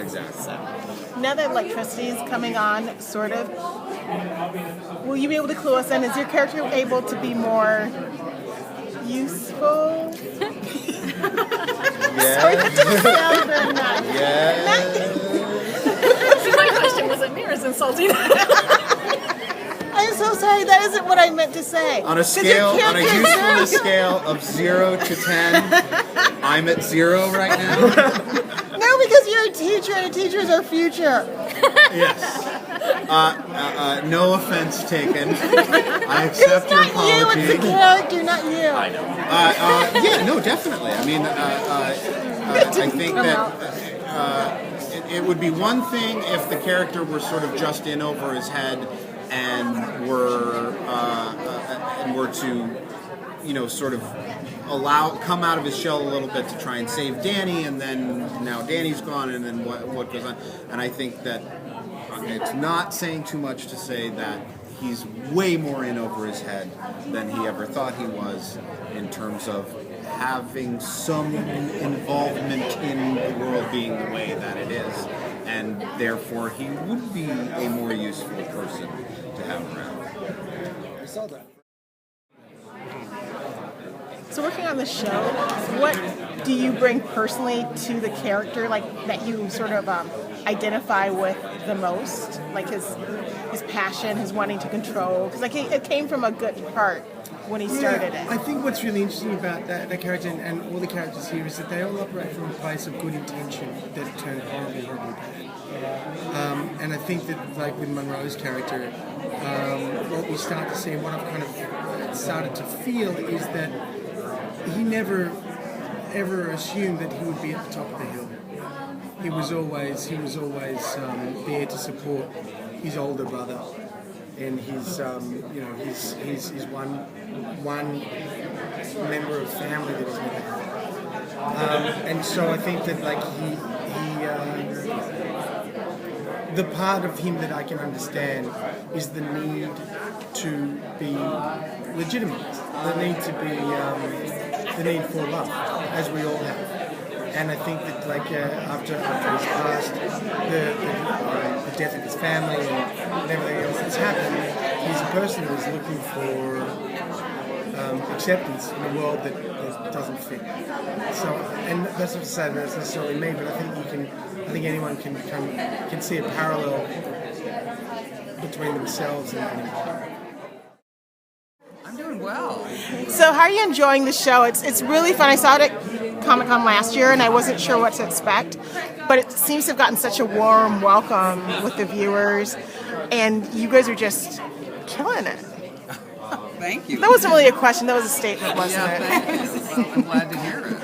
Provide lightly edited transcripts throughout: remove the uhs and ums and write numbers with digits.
Exactly. So, now that electricity is coming on, sort of, will you be able to clue us in? Is your character able to be more useful? Yeah. Sorry, that doesn't sound very nice. Yeah. My question wasn't near as insulting. I'm so sorry. That isn't what I meant to say. On a usefulness scale of 0 to 10, I'm at 0 right now. No, because you're a teacher, and a teacher is our future. Yes. No offense taken. I accept your apology. You, it's the character, not you. I know. Yeah, no, definitely. I mean, I think that it would be one thing if the character were sort of just in over his head and were to, sort of come out of his shell a little bit to try and save Danny, and then now Danny's gone, and then what goes on. And I think that it's not saying too much to say that he's way more in over his head than he ever thought he was in terms of having some involvement in the world being the way that it is. And therefore, he would be a more useful person to have around. I saw that. So working on the show, what do you bring personally to the character, like that you sort of identify with the most, like his passion, his wanting to control? Because like it came from a good part when he started it. I think what's really interesting about that character and all the characters here is that they all operate from a place of good intention that turned horribly bad. And I think that, like with Monroe's character, what we start to see and what I've kind of started to feel is that he never ever assumed that he would be at the top of the hill. He was always there to support his older brother and his one member of family that he's never had. And so I think that like he the part of him that I can understand is the need to be legitimate, the need to be the need for love, as we all have. And I think that like after his past, the death of his family and everything else that's happened, he's a person who's looking for acceptance in a world that doesn't fit. So, and that's not to say that's necessarily me, but I think anyone can see a parallel between themselves and him. I'm doing well. So how are you enjoying the show? It's really fun. I saw it at Comic-Con last year, and I wasn't sure what to expect, but it seems to have gotten such a warm welcome with the viewers, and you guys are just killing it. Thank you. That wasn't really a question, that was a statement, wasn't it? Thank you. I'm glad to hear it.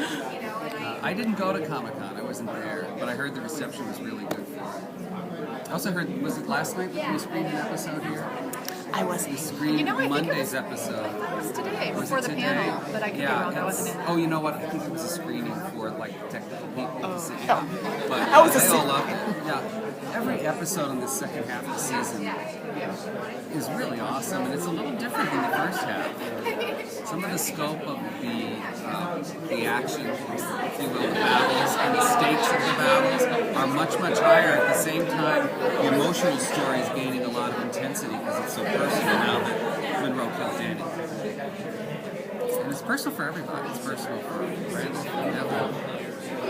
I didn't go to Comic-Con, I wasn't there, but I heard the reception was really good for it. I also heard, was it last night that we screened an episode here? I wasn't. We screened I think Monday's episode. It was today, Was before it the today? panel, but I could be wrong, I wasn't in. Oh, you know what? I think it was a screening for like technical people to see. Oh. But That was a they all secret. loved it. Yeah. Every episode in the second half of the season is really awesome, and it's a little different than the first half. Some of the scope of the action, if you will, the battles, and the stakes of the battles are much, much higher. At the same time, the emotional story is gaining a lot of intensity because it's so personal now that Monroe killed Danny. And it's personal for everybody. It's personal for Brandon, for Neville.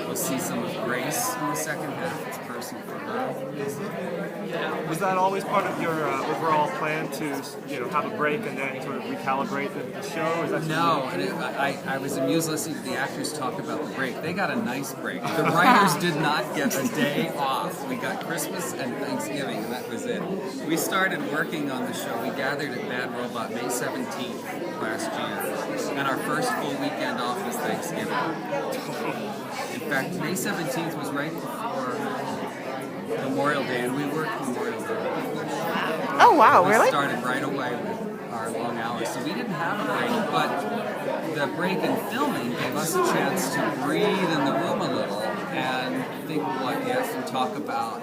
We'll see some of Grace in the second half. It's personal for her. Was that always part of your overall plan to, have a break and then sort of recalibrate the show? Is that No, and I was amused listening to the actors talk about the break. They got a nice break. The writers did not get a day off. We got Christmas and Thanksgiving, and that was it. We started working on the show. We gathered at Bad Robot May 17th last year, and our first full weekend off was Thanksgiving. In fact, May 17th was right before Memorial Day, and we worked Memorial Day. Oh wow, We really? started right away with our long hours, so we didn't have a break, but the break in filming gave us a chance to breathe in the room a little and think and talk about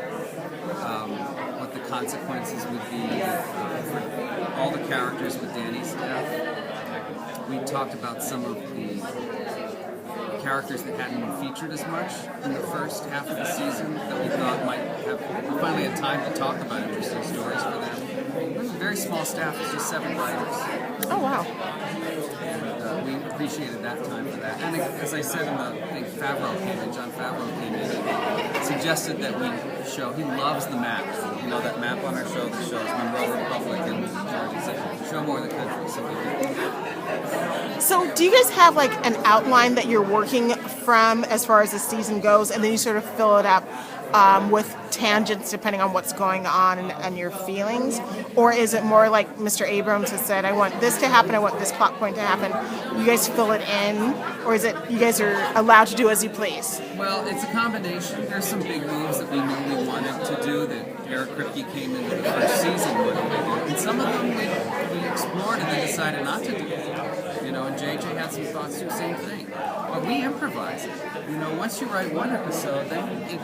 what the consequences would be for all the characters with Danny's death. We talked about some of the characters that hadn't been featured as much in the first half of the season that we thought might have we finally had time to talk about interesting stories for them. It was a very small staff, it's just 7 writers. Oh wow. And we appreciated that time for that. And as I said in the thing, John Favreau came in and suggested that we show, he loves the maps. You know, that map on our show that shows Monroe Republic and Georgia. He said, show more of the country. So we did. So do you guys have like an outline that you're working from as far as the season goes, and then you sort of fill it up with tangents depending on what's going on and your feelings? Or is it more like Mr. Abrams has said, I want this to happen, I want this plot point to happen, you guys fill it in? Or is it you guys are allowed to do as you please? Well, it's a combination. There's some big moves that we knew we wanted to do that Eric Kripke came into the first season with. And some of them we explored and then decided not to do. You know, and JJ had some thoughts to the same thing. But we improvise it. You know, once you write one episode, then you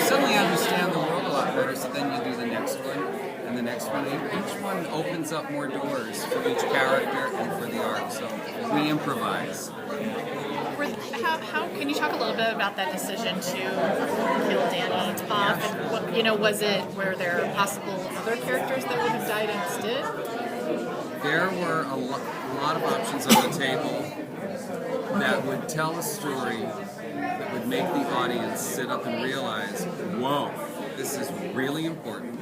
suddenly understand the world a lot better, so then you do the next one and the next one. Each one opens up more doors for each character and for the arc, so we improvise. How can you talk a little bit about that decision to kill Danny off? And what, you know, were there possible other characters that would have died instead? There were a lot of options on the table that would tell a story that would make the audience sit up and realize, whoa, this is really important.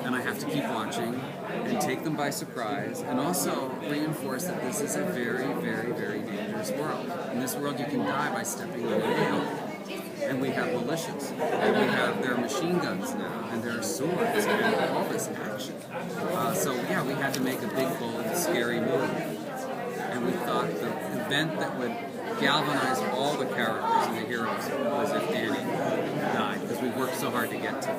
And I have to keep watching and take them by surprise, and also reinforce that this is a very, very, very dangerous world. In this world, you can die by stepping on a nail. And we have militias, and there are machine guns now, and there are swords, and all this action. So yeah, we had to make a big, bold, scary move. And we thought the event that would galvanize all the characters and the heroes was if Danny died, because we worked so hard to get to it.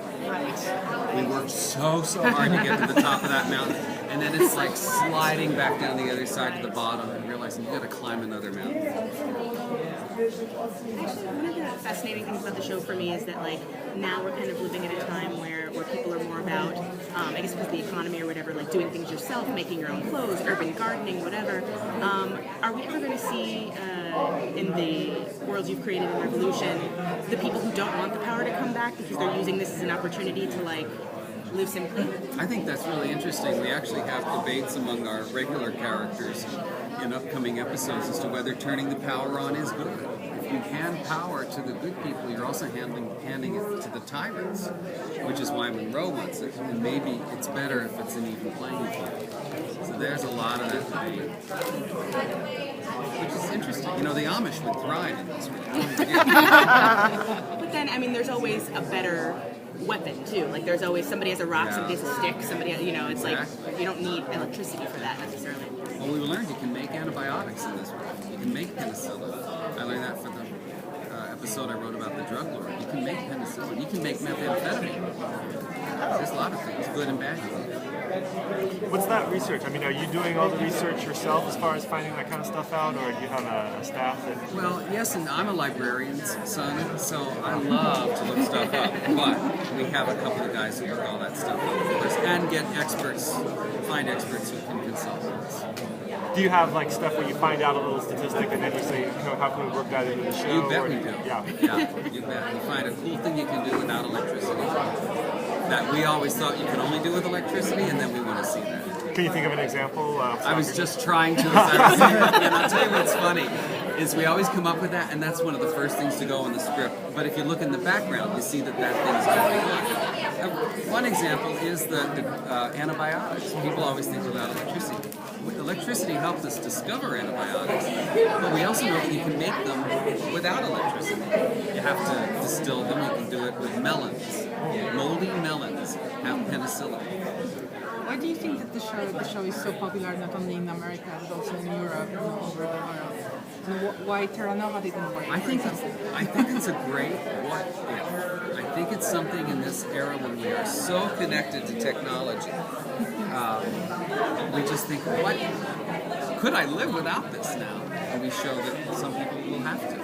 We worked so hard to get to the top of that mountain, and then it's like sliding back down the other side to the bottom and realizing you got to climb another mountain. One of the fascinating things about the show for me is that, like, now we're kind of living at a time where people are more about, I guess because of the economy or whatever, like doing things yourself, making your own clothes, urban gardening, whatever. Are we ever going to see in the worlds you've created in Revolution the people who don't want the power to come back because they're using this as an opportunity to, like, live simply? I think that's really interesting. We actually have debates among our regular characters in upcoming episodes as to whether turning the power on is good. If you hand power to the good people, you're also handing it to the tyrants, which is why Monroe wants it. And maybe it's better if it's an even playing field. So there's a lot of that debate, which is interesting. You know, the Amish would thrive in this world. But then, I mean, there's always a better weapon too. Like, there's always somebody has a rock, somebody has a stick, somebody has, you know, it's Exactly. like you don't need electricity for that necessarily. Well, we learned you can make antibiotics in this world. You can make penicillin. I learned that for the episode I wrote about the drug lord. You can make penicillin. You can make methamphetamine. There's a lot of things, good and bad. What's that research? I mean, are you doing all the research yourself as far as finding that kind of stuff out, or do you have a staff that... Well, yes, and I'm a librarian's son, so I love to look stuff up. But we have a couple of guys who look all that stuff up for us and get experts, find experts who can consult us. Do you have, like, stuff where you find out a little statistic and then you say, you know, how can we work that into the show? You bet or we do. Yeah. Yeah, you bet. You find a cool thing you can do without electricity that we always thought you could only do with electricity, and then we want to see that. Can you think of an example? I was just trying to, as I was saying, and I'll tell you what's funny, is we always come up with that, and that's one of the first things to go in the script. But if you look in the background, you see that thing's going on. One example is the antibiotics. People always think without electricity. Electricity helped us discover antibiotics, but we also know that you can make them without electricity. You have to distill them. You can do it with melons. Moldy melons have penicillin. Why do you think that the show is so popular not only in America but also in Europe and all over the world? And why Terra Nova didn't work? I think it's a great what if. I think it's something in this era when we are so connected to technology. We just think, what could I live without this now? And we show that some people will have to.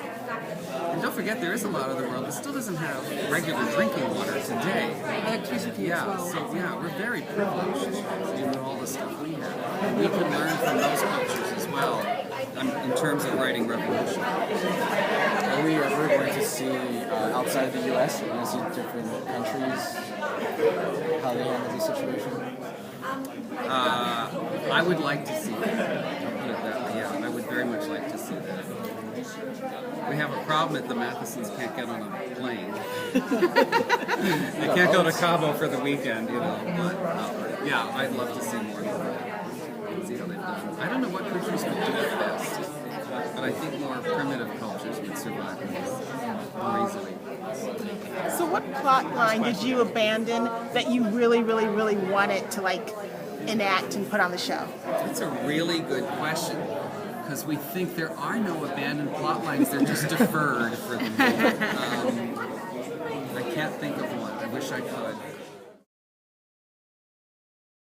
And don't forget, there is a lot of the world that still doesn't have regular drinking water today. Electricity as well. So yeah, we're very privileged in all the stuff we have. And we can learn from those cultures as well in terms of writing revolution. Are we ever going to see outside the U.S. Are we going to see different countries how they handle these situations? I would like to see that. Put it that way. Yeah, I would very much like to see that. We have a problem that the Mathesons can't get on a plane. They can't go to Cabo for the weekend, you know. But yeah, I'd love to see more of that. See how they've done. I don't know what countries would do it best, but I think more primitive cultures would survive more easily. So what plot line did you abandon that you really, really, really wanted to like enact and put on the show? That's a really good question. Because we think there are no abandoned plot lines, they're just deferred for the moment. I can't think of one. I wish I could.